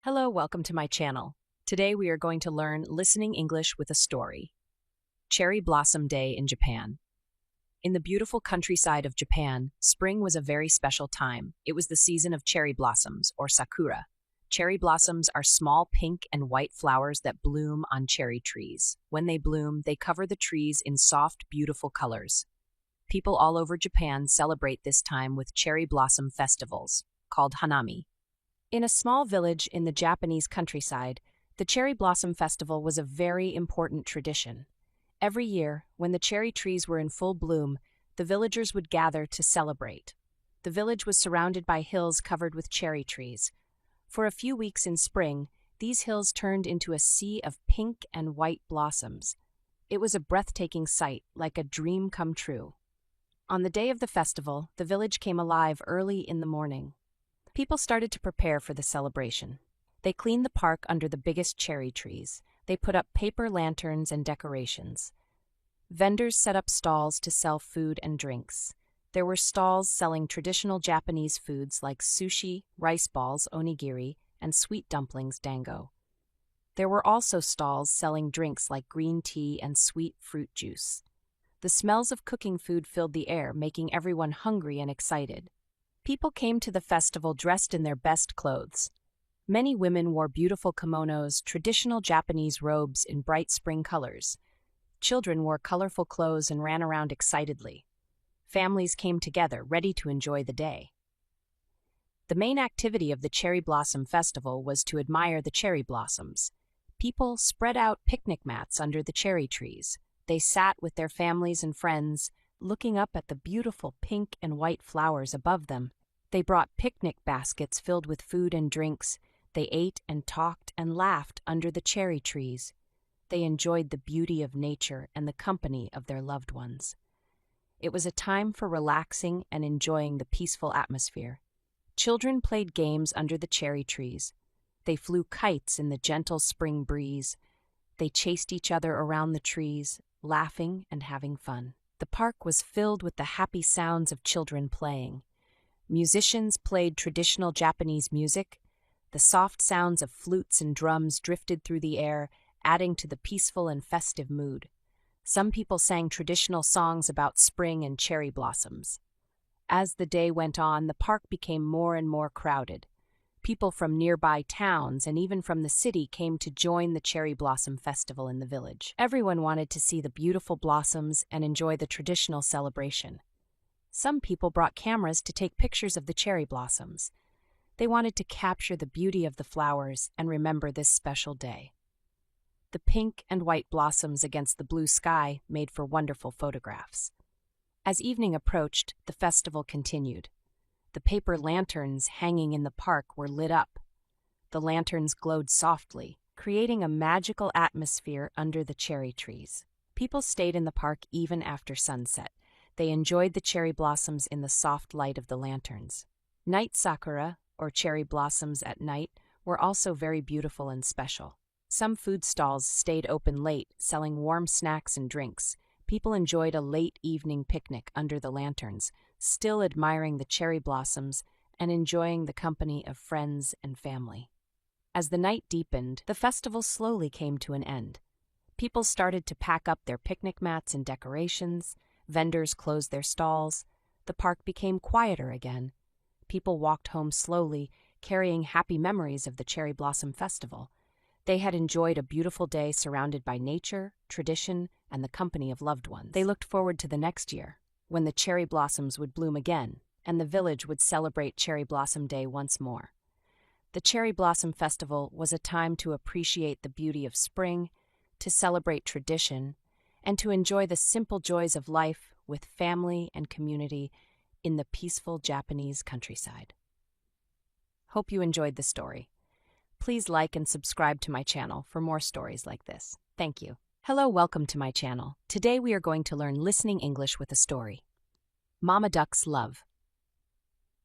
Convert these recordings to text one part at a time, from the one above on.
Hello, welcome to my channel. Today we are going to learn listening English with a story. Cherry Blossom Day in Japan. In the beautiful countryside of Japan, spring was a very special time. It was the season of cherry blossoms, or sakura. Cherry blossoms are small pink and white flowers that bloom on cherry trees. When they bloom, they cover the trees in soft, beautiful colors. People all over Japan celebrate this time with cherry blossom festivals, called hanami. In a small village in the Japanese countryside, the Cherry Blossom Festival was a very important tradition. Every year, when the cherry trees were in full bloom, the villagers would gather to celebrate. The village was surrounded by hills covered with cherry trees. For a few weeks in spring, these hills turned into a sea of pink and white blossoms. It was a breathtaking sight, like a dream come true. On the day of the festival, the village came alive early in the morning. People started to prepare for the celebration. They cleaned the park under the biggest cherry trees. They put up paper lanterns and decorations. Vendors set up stalls to sell food and drinks. There were stalls selling traditional Japanese foods like sushi, rice balls, onigiri, and sweet dumplings, dango. There were also stalls selling drinks like green tea and sweet fruit juice. The smells of cooking food filled the air, making everyone hungry and excited. People came to the festival dressed in their best clothes. Many women wore beautiful kimonos, traditional Japanese robes in bright spring colors. Children wore colorful clothes and ran around excitedly. Families came together, ready to enjoy the day. The main activity of the Cherry Blossom Festival was to admire the cherry blossoms. People spread out picnic mats under the cherry trees. They sat with their families and friends, looking up at the beautiful pink and white flowers above them. They brought picnic baskets filled with food and drinks. They ate and talked and laughed under the cherry trees. They enjoyed the beauty of nature and the company of their loved ones. It was a time for relaxing and enjoying the peaceful atmosphere. Children played games under the cherry trees. They flew kites in the gentle spring breeze. They chased each other around the trees, laughing and having fun. The park was filled with the happy sounds of children playing. Musicians played traditional Japanese music. The soft sounds of flutes and drums drifted through the air, adding to the peaceful and festive mood. Some people sang traditional songs about spring and cherry blossoms. As the day went on, the park became more and more crowded. People from nearby towns and even from the city came to join the Cherry Blossom Festival in the village. Everyone wanted to see the beautiful blossoms and enjoy the traditional celebration. Some people brought cameras to take pictures of the cherry blossoms. They wanted to capture the beauty of the flowers and remember this special day. The pink and white blossoms against the blue sky made for wonderful photographs. As evening approached, the festival continued. The paper lanterns hanging in the park were lit up. The lanterns glowed softly, creating a magical atmosphere under the cherry trees. People stayed in the park even after sunset. They enjoyed the cherry blossoms in the soft light of the lanterns. Night sakura, or cherry blossoms at night, were also very beautiful and special. Some food stalls stayed open late, selling warm snacks and drinks. People enjoyed a late evening picnic under the lanterns, still admiring the cherry blossoms and enjoying the company of friends and family. As the night deepened, the festival slowly came to an end. People started to pack up their picnic mats and decorations. Vendors closed their stalls. The park became quieter again. People walked home slowly, carrying happy memories of the Cherry Blossom Festival. They had enjoyed a beautiful day surrounded by nature, tradition, and the company of loved ones. They looked forward to the next year, when the cherry blossoms would bloom again, and the village would celebrate Cherry Blossom Day once more. The Cherry Blossom Festival was a time to appreciate the beauty of spring, to celebrate tradition, and to enjoy the simple joys of life with family and community in the peaceful Japanese countryside. Hope you enjoyed the story. Please like and subscribe to my channel for more stories like this. Thank you. Hello, welcome to my channel. Today we are going to learn listening English with a story. Mama Duck's Love.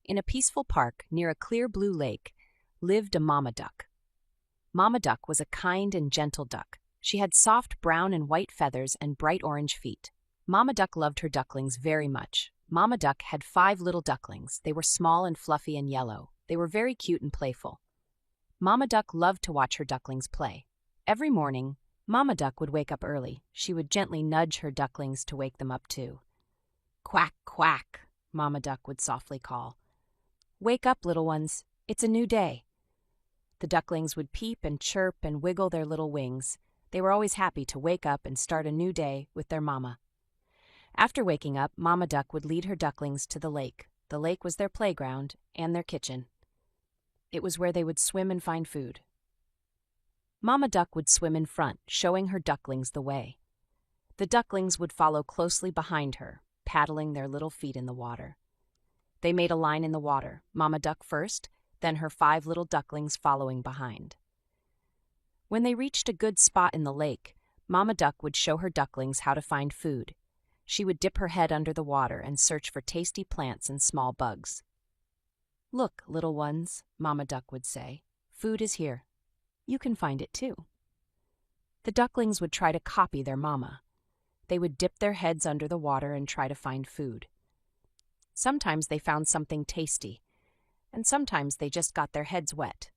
In a peaceful park near a clear blue lake lived a mama duck. Mama Duck was a kind and gentle duck. She had soft brown and white feathers and bright orange feet. Mama Duck loved her ducklings very much. Mama Duck had 5 little ducklings. They were small and fluffy and yellow. They were very cute and playful. Mama Duck loved to watch her ducklings play. Every morning, Mama Duck would wake up early. She would gently nudge her ducklings to wake them up too. Quack, quack, Mama Duck would softly call. Wake up, little ones. It's a new day. The ducklings would peep and chirp and wiggle their little wings. They were always happy to wake up and start a new day with their mama. After waking up, Mama Duck would lead her ducklings to the lake. The lake was their playground and their kitchen. It was where they would swim and find food. Mama Duck would swim in front, showing her ducklings the way. The ducklings would follow closely behind her, paddling their little feet in the water. They made a line in the water, Mama Duck first, then her 5 little ducklings following behind. When they reached a good spot in the lake, Mama Duck would show her ducklings how to find food. She would dip her head under the water and search for tasty plants and small bugs. Look, little ones, Mama Duck would say, food is here. You can find it too. The ducklings would try to copy their mama. They would dip their heads under the water and try to find food. Sometimes they found something tasty, and sometimes they just got their heads wet.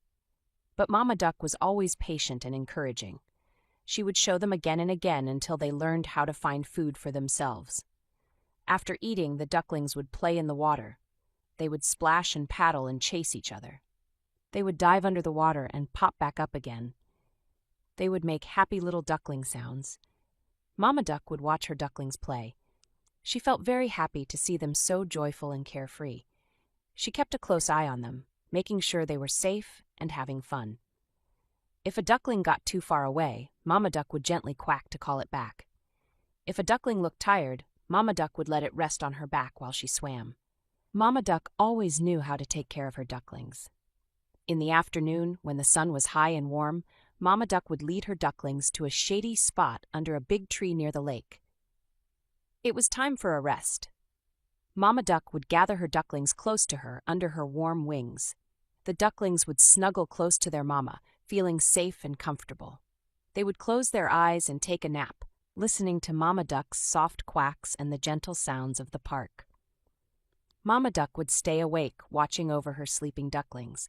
But Mama Duck was always patient and encouraging. She would show them again and again until they learned how to find food for themselves. After eating, the ducklings would play in the water. They would splash and paddle and chase each other. They would dive under the water and pop back up again. They would make happy little duckling sounds. Mama Duck would watch her ducklings play. She felt very happy to see them so joyful and carefree. She kept a close eye on them, making sure they were safe and having fun. If a duckling got too far away, Mama Duck would gently quack to call it back. If a duckling looked tired, Mama Duck would let it rest on her back while she swam. Mama Duck always knew how to take care of her ducklings. In the afternoon, when the sun was high and warm, Mama Duck would lead her ducklings to a shady spot under a big tree near the lake. It was time for a rest. Mama Duck would gather her ducklings close to her under her warm wings. The ducklings would snuggle close to their mama, feeling safe and comfortable. They would close their eyes and take a nap, listening to Mama Duck's soft quacks and the gentle sounds of the park. Mama Duck would stay awake, watching over her sleeping ducklings.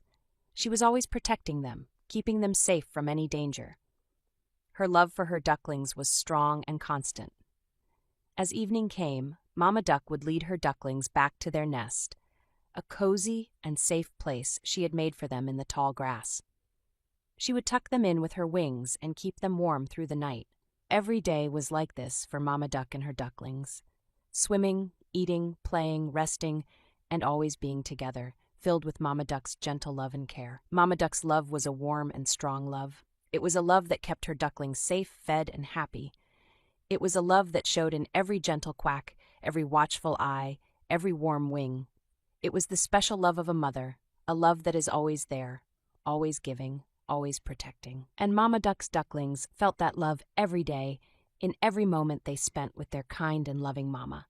She was always protecting them, keeping them safe from any danger. Her love for her ducklings was strong and constant. As evening came, Mama Duck would lead her ducklings back to their nest, a cozy and safe place she had made for them in the tall grass. She would tuck them in with her wings and keep them warm through the night. Every day was like this for Mama Duck and her ducklings. Swimming, eating, playing, resting, and always being together, filled with Mama Duck's gentle love and care. Mama Duck's love was a warm and strong love. It was a love that kept her ducklings safe, fed, and happy. It was a love that showed in every gentle quack, every watchful eye, every warm wing. It was the special love of a mother, a love that is always there, always giving, always protecting. And Mama Duck's ducklings felt that love every day, in every moment they spent with their kind and loving mama.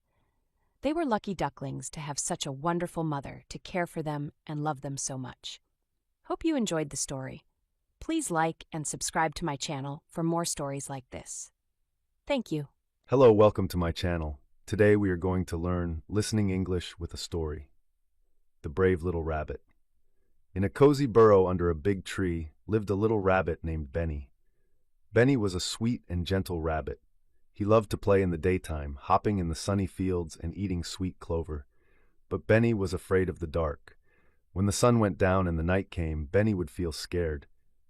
They were lucky ducklings to have such a wonderful mother to care for them and love them so much. Hope you enjoyed the story. Please like and subscribe to my channel for more stories like this. Thank you. Hello, welcome to my channel. Today we are going to learn listening English with a story. The Brave Little Rabbit. In a cozy burrow under a big tree lived a little rabbit named Benny. Benny was a sweet and gentle rabbit. He loved to play in the daytime, hopping in the sunny fields and eating sweet clover. But Benny was afraid of the dark. When the sun went down and the night came, Benny would feel scared.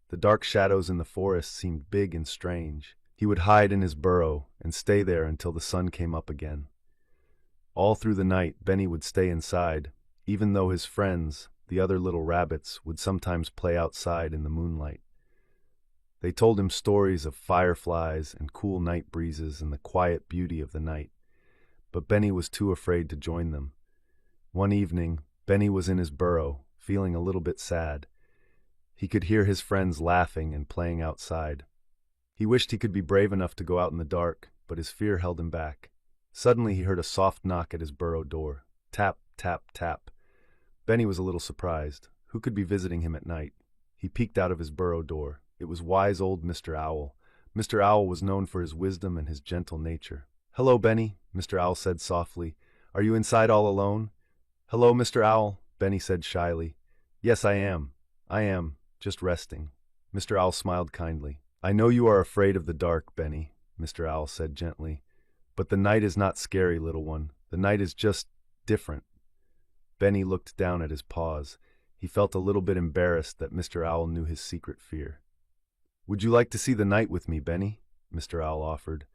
The dark shadows in the forest seemed big and strange. He would hide in his burrow and stay there until the sun came up again. All through the night, Benny would stay inside, even though his friends, the other little rabbits, would sometimes play outside in the moonlight. They told him stories of fireflies and cool night breezes and the quiet beauty of the night, but Benny was too afraid to join them. One evening, Benny was in his burrow, feeling a little bit sad. He could hear his friends laughing and playing outside. He wished he could be brave enough to go out in the dark, but his fear held him back. Suddenly he heard a soft knock at his burrow door. Tap, tap, tap. Benny was a little surprised. Who could be visiting him at night? He peeked out of his burrow door. It was wise old Mr. Owl. Mr. Owl was known for his wisdom and his gentle nature. "Hello, Benny," Mr. Owl said softly. "Are you inside all alone?" "Hello, Mr. Owl," Benny said shyly. "Yes, I am. just resting. Mr. Owl smiled kindly. I know you are afraid of the dark, Benny, Mr. Owl said gently. But the night is not scary, little one. The night is just different. Benny looked down at his paws. He felt a little bit embarrassed that Mr. Owl knew his secret fear. Would you like to see the night with me, Benny? Mr. Owl offered.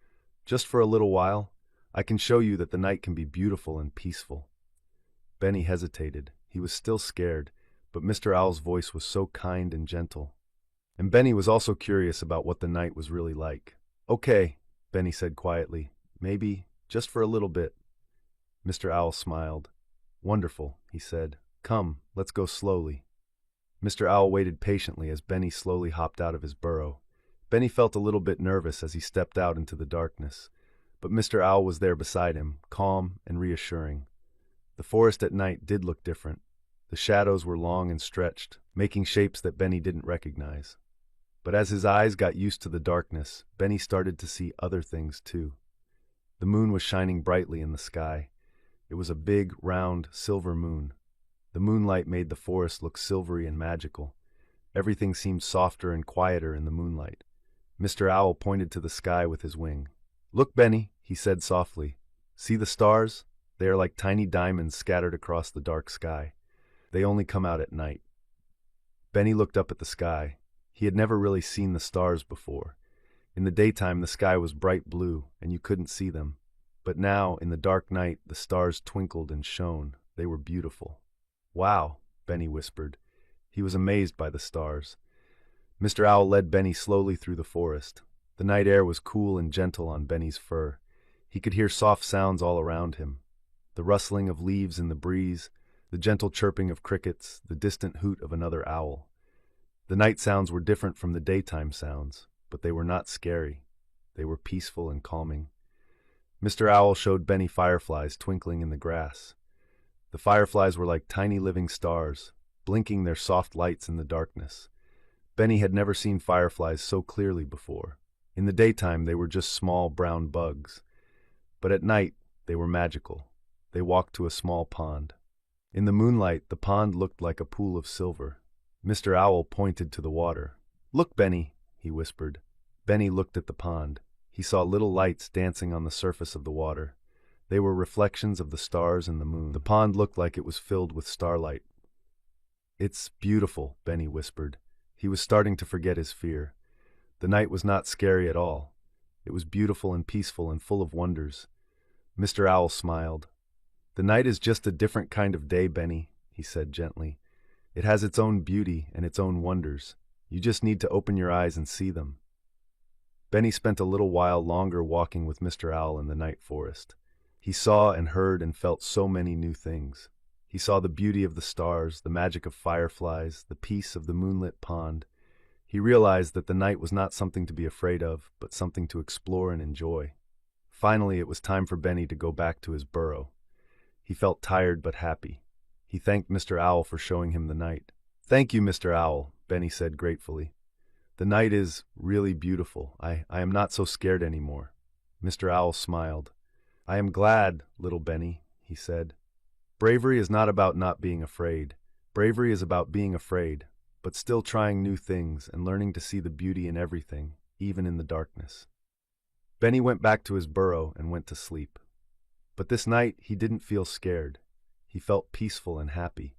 Just for a little while. I can show you that the night can be beautiful and peaceful. Benny hesitated. He was still scared, but Mr. Owl's voice was so kind and gentle. And Benny was also curious about what the night was really like. Okay, Benny said quietly. Maybe just for a little bit. Mr. Owl smiled. Wonderful, he said. Come, let's go slowly. Mr. Owl waited patiently as Benny slowly hopped out of his burrow. Benny felt a little bit nervous as he stepped out into the darkness, but Mr. Owl was there beside him, calm and reassuring. The forest at night did look different. The shadows were long and stretched, making shapes that Benny didn't recognize. But as his eyes got used to the darkness, Benny started to see other things too. The moon was shining brightly in the sky. It was a big, round, silver moon. The moonlight made the forest look silvery and magical. Everything seemed softer and quieter in the moonlight. Mr. Owl pointed to the sky with his wing. Look, Benny, he said softly. See the stars? They are like tiny diamonds scattered across the dark sky. They only come out at night. Benny looked up at the sky. He had never really seen the stars before. In the daytime, the sky was bright blue, and you couldn't see them. But now, in the dark night, the stars twinkled and shone. They were beautiful. Wow, Benny whispered. He was amazed by the stars. Mr. Owl led Benny slowly through the forest. The night air was cool and gentle on Benny's fur. He could hear soft sounds all around him. The rustling of leaves in the breeze, the gentle chirping of crickets, the distant hoot of another owl. The night sounds were different from the daytime sounds, but they were not scary. They were peaceful and calming. Mr. Owl showed Benny fireflies twinkling in the grass. The fireflies were like tiny living stars, blinking their soft lights in the darkness. Benny had never seen fireflies so clearly before. In the daytime, they were just small brown bugs. But at night, they were magical. They walked to a small pond. In the moonlight, the pond looked like a pool of silver. Mr. Owl pointed to the water. Look, Benny, he whispered. Benny looked at the pond. He saw little lights dancing on the surface of the water. They were reflections of the stars and the moon. The pond looked like it was filled with starlight. It's beautiful, Benny whispered. He was starting to forget his fear. The night was not scary at all. It was beautiful and peaceful and full of wonders. Mr. Owl smiled. The night is just a different kind of day, Benny, he said gently. It has its own beauty and its own wonders. You just need to open your eyes and see them. Benny spent a little while longer walking with Mr. Owl in the night forest. He saw and heard and felt so many new things. He saw the beauty of the stars, the magic of fireflies, the peace of the moonlit pond. He realized that the night was not something to be afraid of, but something to explore and enjoy. Finally, it was time for Benny to go back to his burrow. He felt tired but happy. He thanked Mr. Owl for showing him the night. Thank you, Mr. Owl, Benny said gratefully. The night is really beautiful. I am not so scared anymore. Mr. Owl smiled. I am glad, little Benny, he said. Bravery is not about not being afraid. Bravery is about being afraid, but still trying new things and learning to see the beauty in everything, even in the darkness. Benny went back to his burrow and went to sleep. But this night he didn't feel scared. He felt peaceful and happy.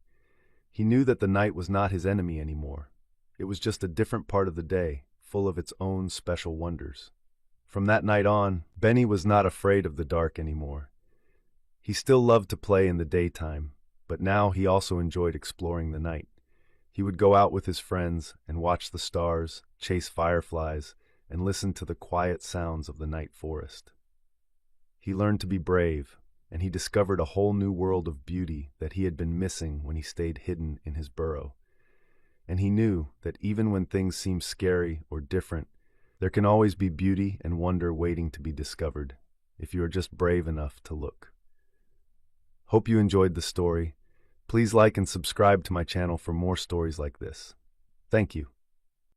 He knew that the night was not his enemy anymore. It was just a different part of the day, full of its own special wonders. From that night on, Benny was not afraid of the dark anymore. He still loved to play in the daytime, but now he also enjoyed exploring the night. He would go out with his friends and watch the stars, chase fireflies, and listen to the quiet sounds of the night forest. He learned to be brave, and he discovered a whole new world of beauty that he had been missing when he stayed hidden in his burrow. And he knew that even when things seem scary or different, there can always be beauty and wonder waiting to be discovered, if you are just brave enough to look. Hope you enjoyed the story. Please like and subscribe to my channel for more stories like this. Thank you.